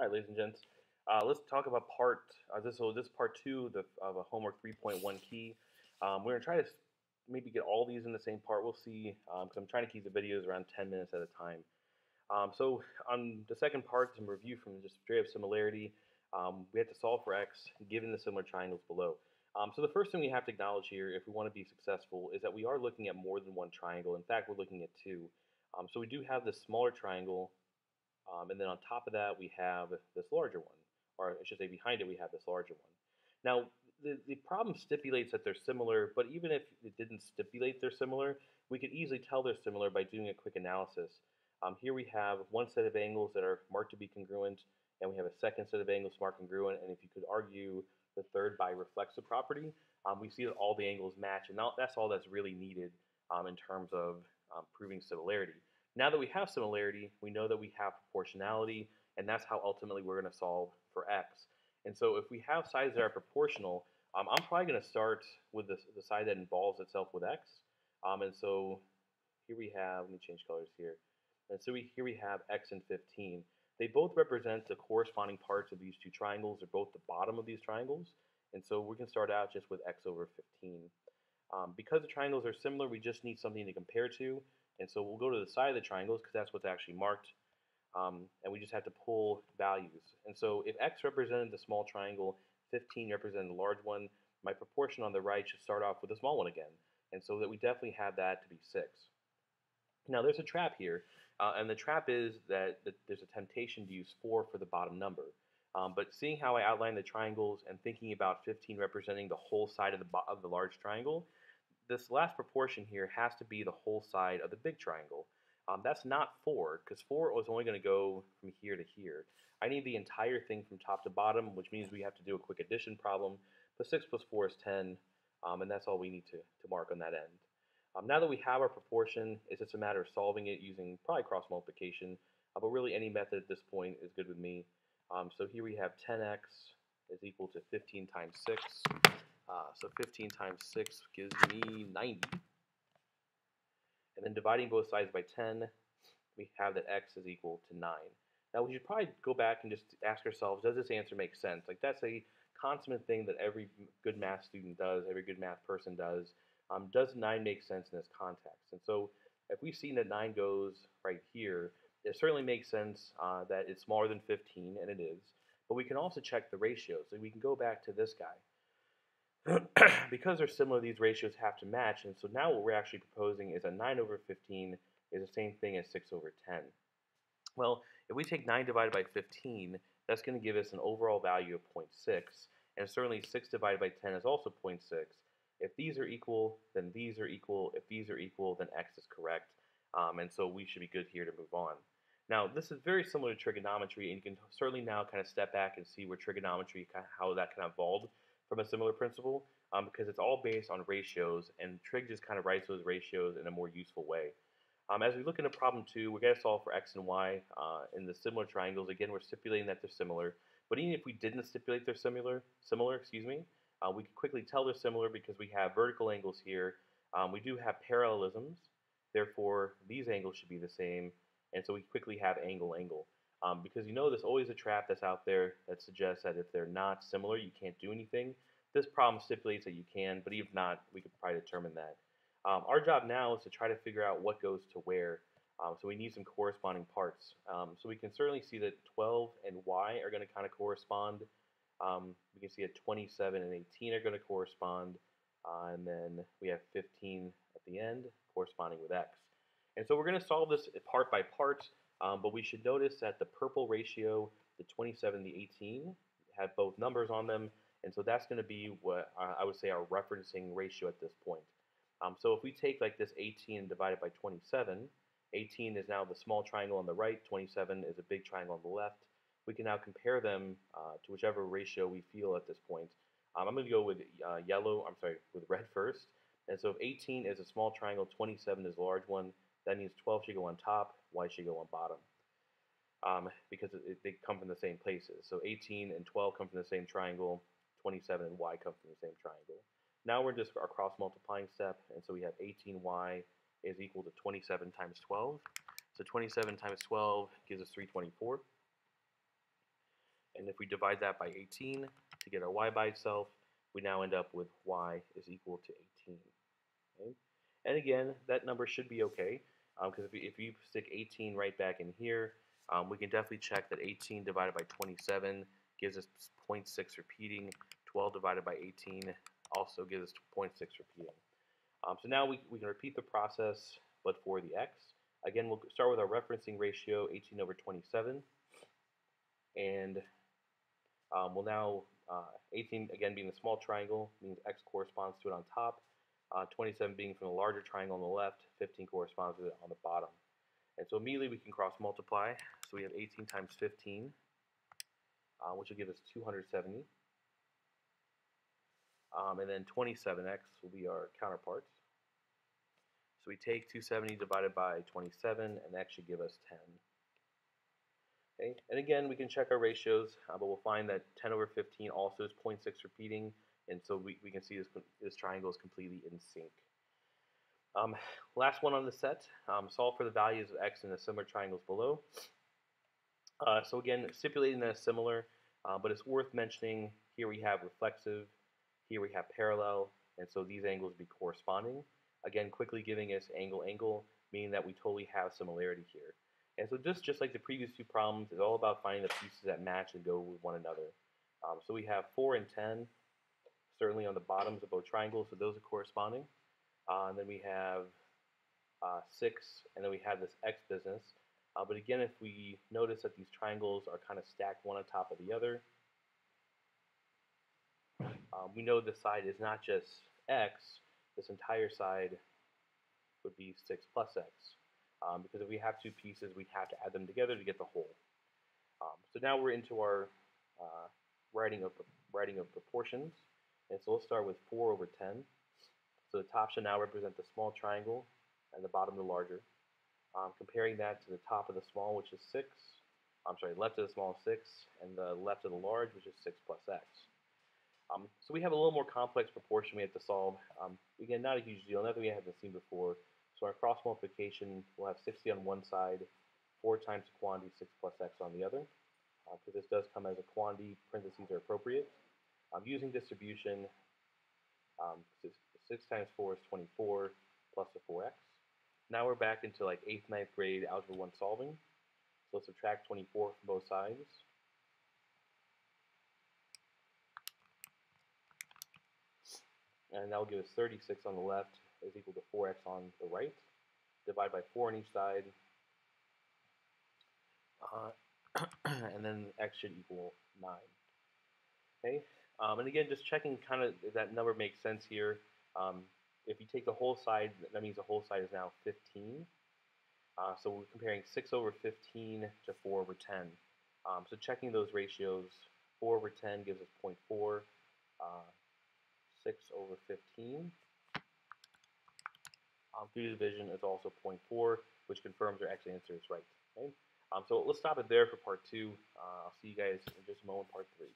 All right, ladies and gents, let's talk about this part two of a homework 3.1 key. We're gonna try to maybe get all these in the same part. We'll see, because I'm trying to keep the videos around 10 minutes at a time. So on the second part, some review from just straight up similarity. We have to solve for x given the similar triangles below. So the first thing we have to acknowledge here, if we want to be successful, is that we are looking at more than one triangle. In fact, we're looking at two. So we do have this smaller triangle, and then on top of that, we have this larger one, or I should say behind it, we have this larger one. Now, the problem stipulates that they're similar, but even if it didn't stipulate they're similar, we could easily tell they're similar by doing a quick analysis. Here we have one set of angles that are marked to be congruent, and we have a second set of angles marked congruent, and if you could argue the third by reflexive property, we see that all the angles match, and now that's all that's really needed in terms of proving similarity. Now that we have similarity, we know that we have proportionality, and that's how ultimately we're going to solve for x. And so if we have sides that are proportional, I'm probably going to start with the side that involves itself with x. And so here we have, let me change colors here. And so here we have x and 15. They both represent the corresponding parts of these two triangles. They're both the bottom of these triangles. And so we can start out just with x over 15. Because the triangles are similar, we just need something to compare to. And so we'll go to the side of the triangles because that's what's actually marked. And we just have to pull values. And so if x represented the small triangle, 15 represented the large one, my proportion on the right should start off with the small one again. And so that we definitely have that to be 6. Now there's a trap here, and the trap is that there's a temptation to use 4 for the bottom number. But seeing how I outlined the triangles and thinking about 15 representing the whole side of the large triangle, this last proportion here has to be the whole side of the big triangle. That's not 4, because 4 was only going to go from here to here. I need the entire thing from top to bottom, which means we have to do a quick addition problem. But 6 plus 4 is 10, and that's all we need to mark on that end. Now that we have our proportion, it's just a matter of solving it using probably cross multiplication, but really any method at this point is good with me. So here we have 10x is equal to 15 times 6. So 15 times 6 gives me 90. And then dividing both sides by 10, we have that x is equal to 9. Now we should probably go back and just ask ourselves, does this answer make sense? Like that's a consummate thing that every good math student does, every good math person does. Does 9 make sense in this context? And so if we see that 9 goes right here, it certainly makes sense that it's smaller than 15, and it is. But we can also check the ratios. So we can go back to this guy. Because they're similar, these ratios have to match. And so now what we're actually proposing is that 9 over 15 is the same thing as 6 over 10. Well, if we take 9 divided by 15, that's going to give us an overall value of 0.6. And certainly 6 divided by 10 is also 0.6. If these are equal, then these are equal. If these are equal, then x is correct. And so we should be good here to move on. Now, this is very similar to trigonometry, and you can certainly now kind of step back and see where trigonometry, how that kind of evolved from a similar principle, because it's all based on ratios, and trig just kind of writes those ratios in a more useful way. As we look into problem 2, we're going to solve for x and y in the similar triangles. Again, we're stipulating that they're similar. But even if we didn't stipulate they're similar, we can quickly tell they're similar because we have vertical angles here. We do have parallelisms. Therefore, these angles should be the same. And so we quickly have angle, angle. Because you know there's always a trap that's out there that suggests that if they're not similar, you can't do anything. This problem stipulates that you can, but if not, we could probably determine that. Our job now is to try to figure out what goes to where. So we need some corresponding parts. So we can certainly see that 12 and y are going to kind of correspond. We can see that 27 and 18 are going to correspond. And then we have 15 at the end corresponding with x. And so we're going to solve this part by part. But we should notice that the purple ratio, the 27 and the 18, have both numbers on them. And so that's going to be what I would say our referencing ratio at this point. So if we take like this 18 and divide it by 27, 18 is now the small triangle on the right, 27 is a big triangle on the left. We can now compare them to whichever ratio we feel at this point. I'm going to go with with red first. And so if 18 is a small triangle, 27 is a large one, that means 12 should go on top, y should go on bottom. Because they come from the same places. So 18 and 12 come from the same triangle, 27 and y come from the same triangle. Now we're just our cross multiplying step, and so we have 18y is equal to 27 times 12. So 27 times 12 gives us 324. And if we divide that by 18 to get our y by itself, we now end up with y is equal to 18. Okay? And again, that number should be okay, because if you stick 18 right back in here, we can definitely check that 18 divided by 27 gives us 0.6 repeating. 12 divided by 18 also gives us 0.6 repeating. So now we can repeat the process, but for the x. Again, we'll start with our referencing ratio, 18 over 27. And we'll now, 18 again being the small triangle, means x corresponds to it on top. 27 being from the larger triangle on the left, 15 corresponds to it on the bottom. And so immediately we can cross multiply. So we have 18 times 15, which will give us 270. And then 27x will be our counterpart. So we take 270 divided by 27, and that should give us 10. Okay, and again, we can check our ratios, but we'll find that 10 over 15 also is 0.6 repeating, and so we can see this triangle is completely in sync. Last one on the set, solve for the values of x in the similar triangles below. So again, stipulating that it's similar, but it's worth mentioning, here we have reflexive, here we have parallel, and so these angles be corresponding. Again, quickly giving us angle, meaning that we totally have similarity here. And so just like the previous two problems, it's all about finding the pieces that match and go with one another. So we have 4 and 10, certainly on the bottoms of both triangles, so those are corresponding. And then we have 6, and then we have this x business. But again, if we notice that these triangles are kind of stacked one on top of the other, we know this side is not just x, this entire side would be 6 plus x. Because if we have two pieces, we'd have to add them together to get the whole. So now we're into our writing of proportions. And so let's start with 4 over 10. So the top should now represent the small triangle and the bottom the larger. Comparing that to the top of the small, which is 6. I'm sorry, left of the small 6, and the left of the large, which is 6 plus x. So we have a little more complex proportion we have to solve. Again, not a huge deal, nothing we haven't seen before. So our cross multiplication, we'll have 60 on one side, 4 times the quantity, 6 plus x on the other. Because this does come as a quantity, parentheses are appropriate. Using distribution, 6 times 4 is 24, plus the 4x. Now we're back into like 8th, 9th grade Algebra 1 solving. So let's subtract 24 from both sides. And that will give us 36 on the left is equal to 4x on the right. Divide by 4 on each side. And then x should equal 9. Okay, and again, just checking kind of if that number makes sense here. If you take the whole side, that means the whole side is now 15. So we're comparing 6 over 15 to 4 over 10. So checking those ratios, 4 over 10 gives us 0.4. 6 over 15. Through division is also 0.4, which confirms our x answer is right. Okay? So let's stop it there for part 2. I'll see you guys in just a moment, part 3.